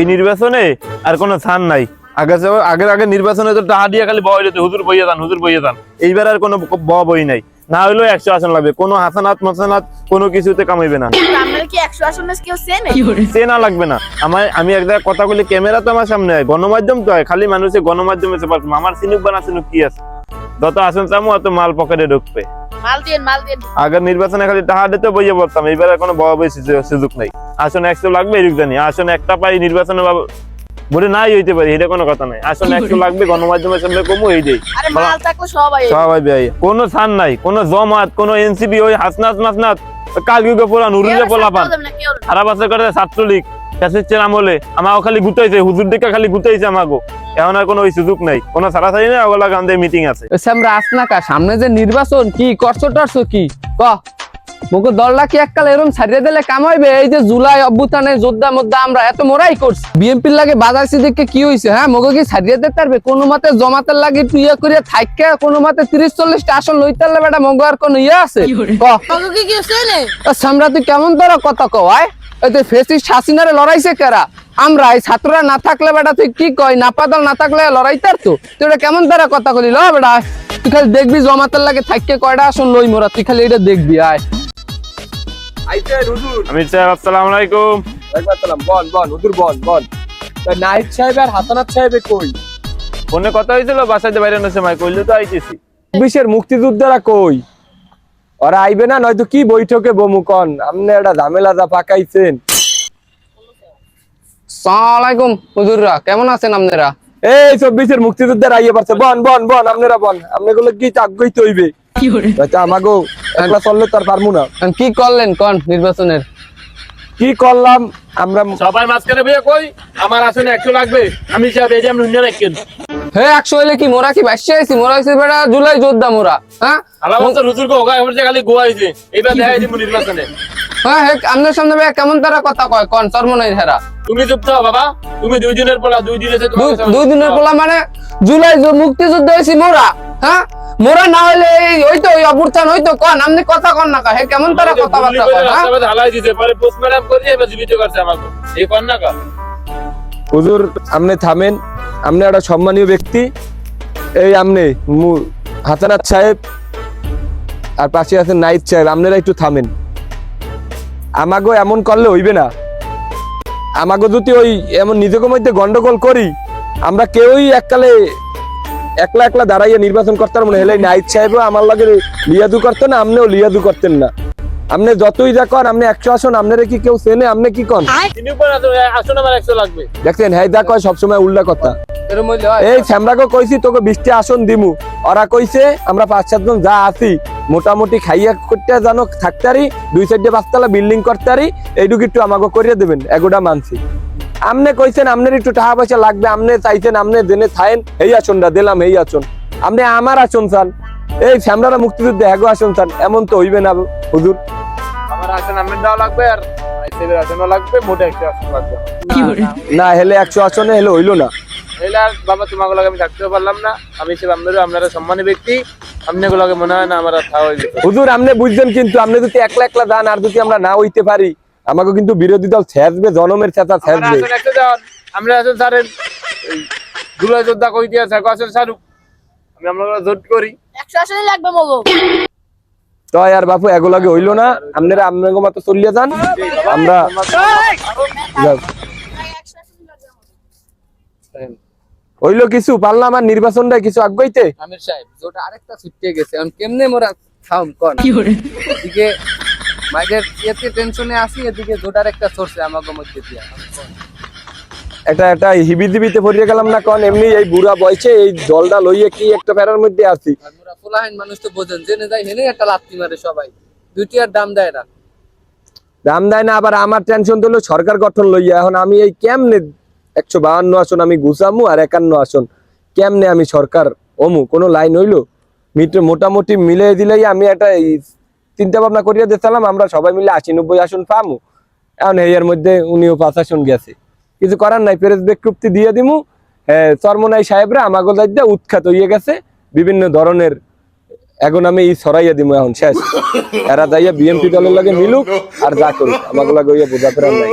এই নির্বাচনে আর কোনো ছাড় নাই। আগে নির্বাচনে তো টাকা দিয়ে খালি বই যেত, হুজুর বইয়ে যান, হুজুর বইয়ে যান। এইবার আর কোনো বই নাই, না হইলেও 100 আসন লাগবে। কোনো হাসানাত মাসানাত কোনো কিছুতে কামাইবে না। চেনা লাগবে না। আমি এক জায়গায় কথা বলি, ক্যামেরা তো আমার সামনে হয়, গণমাধ্যম তো হয়, খালি মানুষের গণমাধ্যমে আমার চিনুক বা না চিনুক কি আছে, যত আসন চামো অত মাল পকেটে ঢুকবে। আগের নির্বাচনে খালি টাকা দিতে বইয়ে পড়তাম, এইবার কোনো বড় বই সুযোগ নাই। আসন 100 লাগবে এরকম জানি, আসন একটা পাই নির্বাচনে বলে নাই হইতে পারি, এটা কোনো কথা নাই। আসন 100 লাগবে, গণমাধ্যমের সামনে কমু এই দেই সবাই ভাই। কোনো ছাড় নাই, কোনো জমাত, কোনো এনসিপি, ওই হাসনাত মাসনাত কালকে পোলা নুরুলে পোলা পান সারা বছর করে ছাত্রলীগ আমলে আমাকে খালি গুতাইছে, হুজুর দিকে খালি গুতাইছে আমাকে। এখন আর কোনো ওই সুযোগ নাই, কোনো ছাড়াছাড়ি নেই, ওগুলা গান্ধী মিটিং আছে। সামনে যে নির্বাচন কি করছো টরছো কি মুখ দলটা কি এককাল এরকম ছাড়িয়ে দিলে কাম হইবে? এই যে জুলাই অভ্যুত্থানে যোদ্ধা মধ্যে আমরা এত মোরাই করছি, বিএনপির লাগে বাজার সিদ্দিককে কি হয়েছে? হ্যাঁ, মুখ কি ছাড়িয়ে দিতে পারবে? কোনো মতে জমাতের লাগে ইয়ে করিয়া থাইকা কোনো মতে 30-40টা আসন লইতে পারলে বেটা মগ আর কোন ইয়ে আছে? সামরা তুই কেমন তোর কথা কয়? ফেসিস্ট হাসিনারে লড়াইছে কারা? আমরা এই ছাত্ররা না থাকলে বেটা তুই কি কয় নাপাদল না থাকলে লড়াইতার তো তুই এটা কেমন তারা কথা কলি? ল বেটা তুই খালি দেখবি জমাতের লাগে থাককে কয়টা আসন লই মোরা, তুই খালি এটা দেখবি। আয় আমির সাহেব আসসালামু আলাইকুম। নাহিদ সাহেব আর হাসানাত সাহেব কই? ফোনে কথা হয়েছিল, বাসাইতে বাইরে সময় কইলে তো আইতেছি। 26-এর মুক্তিযোদ্ধারা কই? ওরা আইবে না নয়তো কি বৈঠকে বমুকন? আপনি একটা ঝামেলা যা পাকাইছেন। আসসালামু আলাইকুম হুজুররা, কেমন আছেন আপনারা? এই 24-এর মুক্তিযোদ্ধারা আইয়ে পারছে। বন আপনারা বন, আপনাগুলো কি চাকইতে হইবে? হয়তো আমাগো একলা চললে তার পারমু না। কি করলেন কোন নির্বাচনের? কি করলাম আমরা সবাই মাঝখানে বইয়া কই আমার আসনে 100 লাগবে। আমি সাহেব এই যে আমরা উন্নয়ন রাখেন। হে 100 হইলে কি মোরা কি বাইশে আইছি? মোরা হইছে বেটা জুলাই যোদ্ধা মোরা। হ্যাঁ, আলামত হুজুর কো ওগা আমার যে খালি গোয়াইছে, এইবার দেখাই দিব নির্বাচনে। হ্যাঁ হে আপনার সামনে ভাই কেমন তারা কথা কয় কোন চরমনাই হেরা? তুমি চুপ থাও বাবা, তুমি 2 দিনের পোলা, 2 দিনে যে 2 দিনের পোলা মানে জুলাই মুক্তিযুদ্ধ হইছি মোরা। হ্যাঁ, মোরা না হইলে হইতো ওই অভ্যুত্থান হইতো কোন? আপনি কথা কোন না হে কেমন তারা কথাবার্তা কয়? হ্যাঁ, হালাই দিতে পারে পোস্টম্যান করে এবার জীবিত করছে আমাকে, এই কোন না কা? হুজুর আপনি থামেন, আপনি একটা সম্মানীয় ব্যক্তি। এই আপনি হাসানাত সাহেব আর পাশে আছেন নাহিদ সাহেব, আপনারা একটু থামেন। আমাগো এমন করলে হইবে না। আমাগো যদি ওই এমন নিজেকে মধ্যে গন্ডগোল করি, আমরা কেউই এককালে একলা দাঁড়াইয়া নির্বাচন করতাম মনে হলে নাহিদ সাহেবও আমার লাগে লিয়াদু করতেন না, আপনিও লিয়াদু করতেন না। আপনি যতই যা কন, আপনি 100 আসন আপনারা কি কেউ চেনে? আপনি কি কন? আসন আমার 100 লাগবে। দেখছেন হ্যাঁ দা কয় সবসময় উল্টা কথা। এই শ্যামরাকে কইছি তোকে 20টা আসন দিমু, ওরা কইছে আমরা 5-7 জন যা আছি মোটামুটি খাইয়া করতে জানো থাকতারি, 2-4 5তলা বিল্ডিং করতারি, এইটুকু একটু আমাকে করিয়ে দেবেন, এগোটা মানছি। আমনে কইছেন আপনার একটু টাকা পয়সা লাগবে, আপনি চাইছেন আপনি জেনে থাকেন এই আসনটা দিলাম, এই আসন আপনি আমার আসন চান। এই শ্যামরারা মুক্তিযুদ্ধে এগো আসন চান, এমন তো হইবে না হুজুর। আমার আসন আমার দাও লাগবে, আর আইসেলের আসনও লাগবে, মোটে 100 আসন লাগবে। না হেলে 100 আসনে হেলে হইলো না। এলা বাবা তোমাকে লাগে আমি থাকতেও পারলাম না। আমি সে আপনারা সম্মানী ব্যক্তি, আপনাকে লাগে মনে হয় না আমার আর খাওয়া হইবে। হুজুর আপনি বুঝছেন, কিন্তু আপনি যদি একলা দান আর যদি আমরা না হইতে পারি, আমাকে কিন্তু বিরোধী দল ছেঁচবে, জনমের চেতা ছেঁচবে। আমরা আসন স্যারের জুলাই যোদ্ধা কই দিয়া স্যার আসন স্যারুক, আমি আমরা জোট করি 100 আসনই লাগবে মগো। তো আর বাপু এগো লাগে হইলো না, আপনারা আপনাকে মতো চলিয়ে যান। আমরা হইলো কিছু পারলাম আর নির্বাচনটা কিছু আগাইতে। আমির সাহেব জোট আরেকটা ছুটে গেছে, এখন কেমনে মোরা খাম কোন? এদিকে মাইদের এতে টেনশনে আসি, এদিকে জোট আরেকটা চলছে আমাগো মধ্যে দিয়া। একটা হিবিদিবিতে পড়িয়ে গেলাম না কোন? এমনি এই বুড়া বয়সে এই দলটা লইয়ে কি একটা ফেরার মধ্যে আছি। মোরা ফুলাহাইন মানুষ তো বোঝেন, জেনে যায় হেনে একটা লাত্তি মারে সবাই, দুটি আর দাম দেয় না। দাম দেয় না, আবার আমার টেনশন দিল সরকার গঠন লইয়া। এখন আমি এই কেমনে 152 আসন আমি গুছামু আর 51 আসন কেমনে আমি সরকার অমু? কোনো লাইন হইলো? মোটামুটি মিলে দিলেই আমি একটা চিন্তা ভাবনা করিয়া দিয়েছিলাম আমরা সবাই মিলে 80-90 আসন পামু। এখন এর মধ্যে উনিও 5 আসন গেছে, কিছু করার নাই, প্রেস বিজ্ঞপ্তি দিয়ে দিমু। চরমনাই সাহেবরা আমাগো যাইতে উৎখাত হইয়া গেছে বিভিন্ন ধরনের এখন আমি এই ছড়াইয়া দিব এখন শেষ এরা যাইয়া বিএনপি দলের লাগে মিলুক আর যা করুক আমাকে লাগে ওইয়া বোঝা করে নাই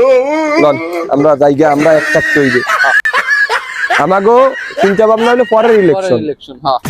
লন আমরা জায়গা আমরা একটা তৈরি আমাগো চিন্তা ভাবনা হলো পরের ইলেকশন ইলেকশন হ্যাঁ